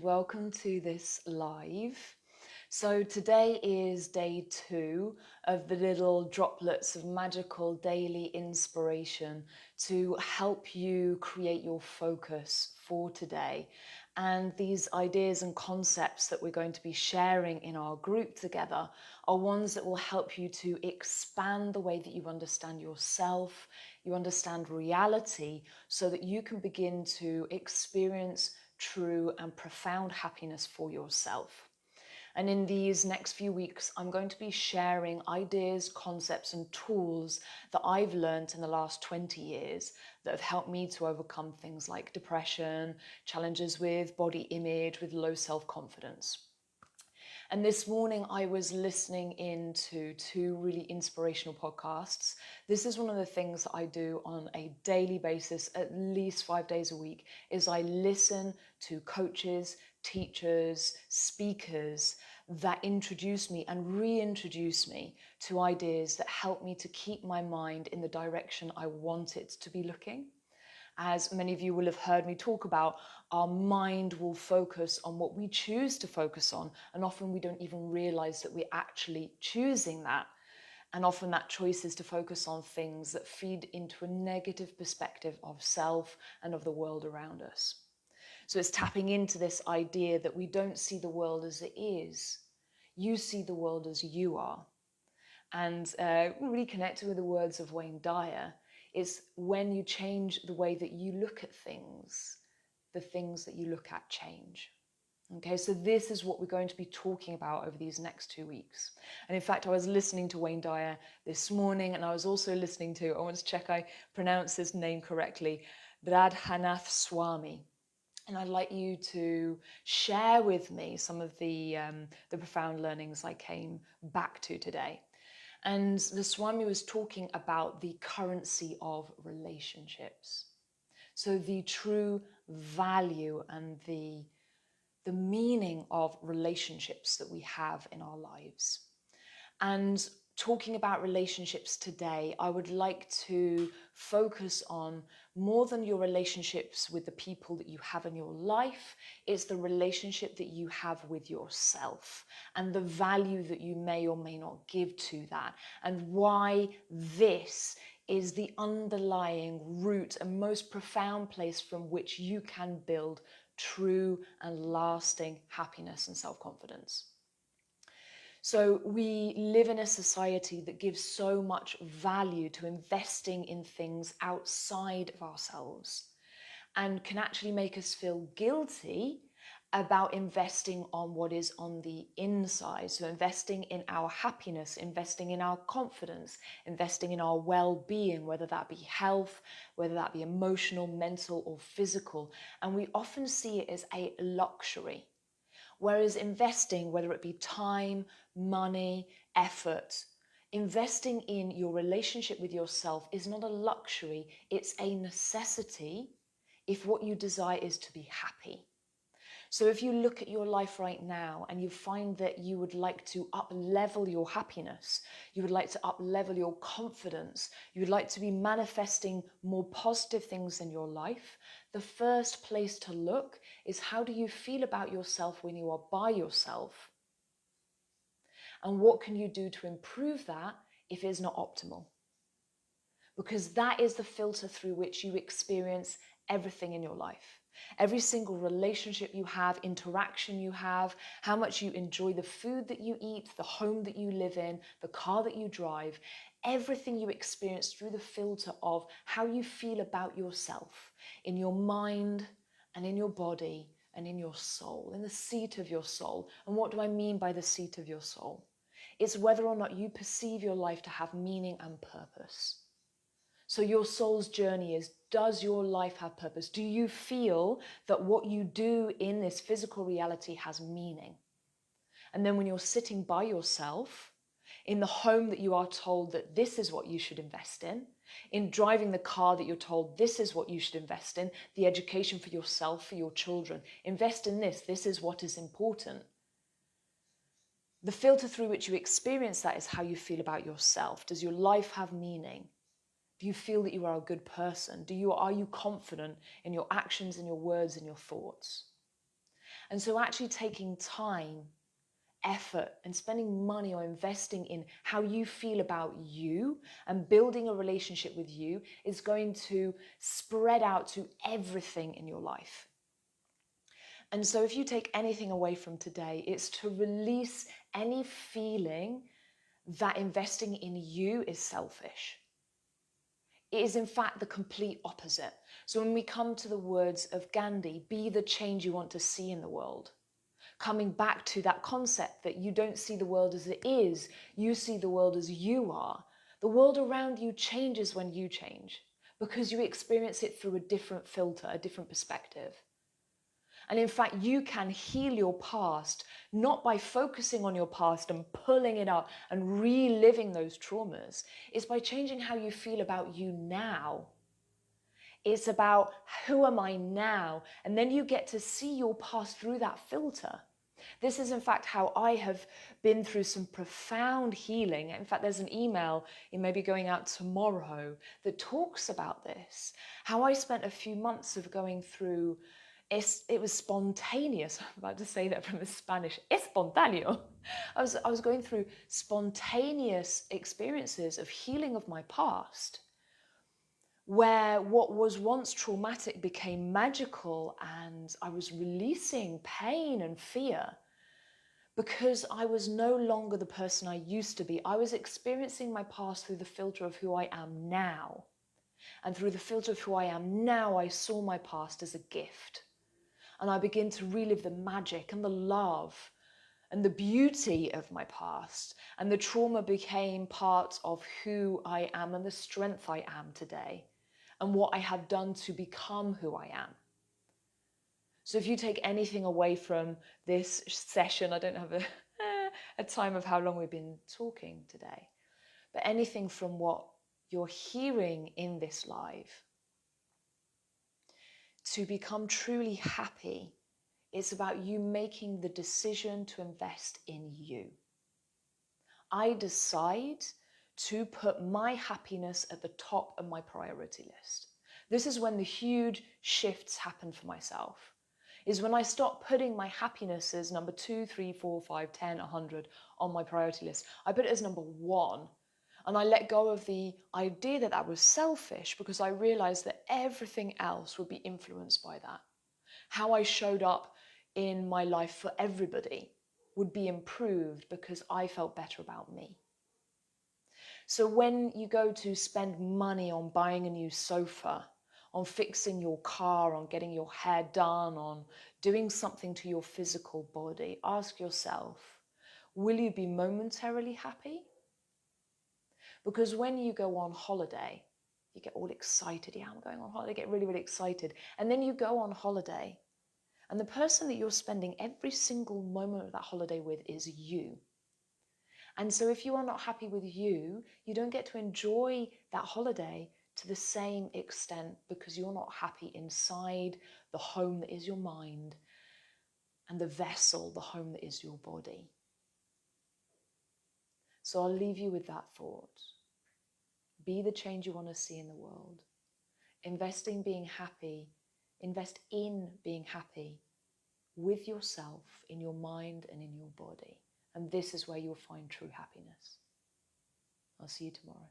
welcome to this live. So today is day 2 of the little droplets of magical daily inspiration to help you create your focus for today. And these ideas and concepts that we're going to be sharing in our group together are ones that will help you to expand the way that you understand yourself, you understand reality, so that you can begin to experience true and profound happiness for yourself. And in these next few weeks, I'm going to be sharing ideas, concepts, and tools that I've learned in the last 20 years that have helped me to overcome things like depression, challenges with body image, with low self-confidence. And this morning I was listening into 2 really inspirational podcasts. This is one of the things that I do on a daily basis, at least 5 days a week, is I listen to coaches, teachers, speakers that introduce me and reintroduce me to ideas that help me to keep my mind in the direction I want it to be looking. As many of you will have heard me talk about, our mind will focus on what we choose to focus on, and often we don't even realize that we're actually choosing that. And often that choice is to focus on things that feed into a negative perspective of self and of the world around us. So it's tapping into this idea that we don't see the world as it is. You see the world as you are. And really connected with the words of Wayne Dyer, is when you change the way that you look at things, the things that you look at change. Okay, so this is what we're going to be talking about over these next 2 weeks. And in fact, I was listening to Wayne Dyer this morning, and I was also listening to, I want to check I pronounce his name correctly, Radhanath Swami. And I'd like you to share with me some of the profound learnings I came back to today. And the Swami was talking about the currency of relationships. So the true value and the meaning of relationships that we have in our lives. And talking about relationships today, I would like to focus on more than your relationships with the people that you have in your life. It's the relationship that you have with yourself and the value that you may or may not give to that, and why this is the underlying root and most profound place from which you can build true and lasting happiness and self-confidence. So we live in a society that gives so much value to investing in things outside of ourselves, and can actually make us feel guilty about investing on what is on the inside. So investing in our happiness, investing in our confidence, investing in our well-being, whether that be health, whether that be emotional, mental, or physical. And we often see it as a luxury. Whereas investing, whether it be time, money, effort, investing in your relationship with yourself is not a luxury, it's a necessity if what you desire is to be happy. So if you look at your life right now and you find that you would like to up-level your happiness, you would like to up-level your confidence, you would like to be manifesting more positive things in your life, the first place to look is, how do you feel about yourself when you are by yourself? And what can you do to improve that if it is not optimal? Because that is the filter through which you experience everything in your life. Every single relationship you have, interaction you have, how much you enjoy the food that you eat, the home that you live in, the car that you drive, everything you experience through the filter of how you feel about yourself, in your mind and in your body and in your soul, in the seat of your soul. And what do I mean by the seat of your soul? It's whether or not you perceive your life to have meaning and purpose. So your soul's journey is, does your life have purpose? Do you feel that what you do in this physical reality has meaning? And then when you're sitting by yourself, in the home that you are told that this is what you should invest in driving the car that you're told this is what you should invest in, the education for yourself, for your children, invest in this is what is important. The filter through which you experience that is how you feel about yourself. Does your life have meaning? Do you feel that you are a good person? Are you confident in your actions and your words and your thoughts? And so actually taking time, effort, and spending money or investing in how you feel about you and building a relationship with you is going to spread out to everything in your life. And so if you take anything away from today, it's to release any feeling that investing in you is selfish. It is in fact the complete opposite. So when we come to the words of Gandhi, be the change you want to see in the world, coming back to that concept that you don't see the world as it is, you see the world as you are. The world around you changes when you change because you experience it through a different filter, a different perspective. And in fact, you can heal your past not by focusing on your past and pulling it up and reliving those traumas. It's by changing how you feel about you now. It's about who am I now? And then you get to see your past through that filter. This is in fact how I have been through some profound healing. In fact, there's an email, it may be going out tomorrow, that talks about this. How I spent a few months of going through, it was spontaneous. I'm about to say that from the Spanish, espontáneo. I was going through spontaneous experiences of healing of my past, where what was once traumatic became magical, and I was releasing pain and fear because I was no longer the person I used to be. I was experiencing my past through the filter of who I am now. And through the filter of who I am now, I saw my past as a gift. And I began to relive the magic and the love and the beauty of my past. And the trauma became part of who I am and the strength I am today, and what I have done to become who I am. So if you take anything away from this session, I don't have a time of how long we've been talking today, but anything from what you're hearing in this live, to become truly happy, it's about you making the decision to invest in you. I decide to put my happiness at the top of my priority list. This is when the huge shifts happen for myself, is when I stop putting my happiness as number 2, 3, 4, 5, 10, 100 on my priority list. I put it as number 1. And I let go of the idea that that was selfish, because I realized that everything else would be influenced by that. How I showed up in my life for everybody would be improved because I felt better about me. So when you go to spend money on buying a new sofa, on fixing your car, on getting your hair done, on doing something to your physical body, ask yourself, will you be momentarily happy? Because when you go on holiday, you get all excited. Yeah, I'm going on holiday, get really, really excited. And then you go on holiday, and the person that you're spending every single moment of that holiday with is you. And so if you are not happy with you, you don't get to enjoy that holiday to the same extent, because you're not happy inside the home that is your mind and the vessel, the home that is your body. So I'll leave you with that thought. Be the change you want to see in the world. Invest in being happy with yourself, in your mind and in your body. And this is where you'll find true happiness. I'll see you tomorrow.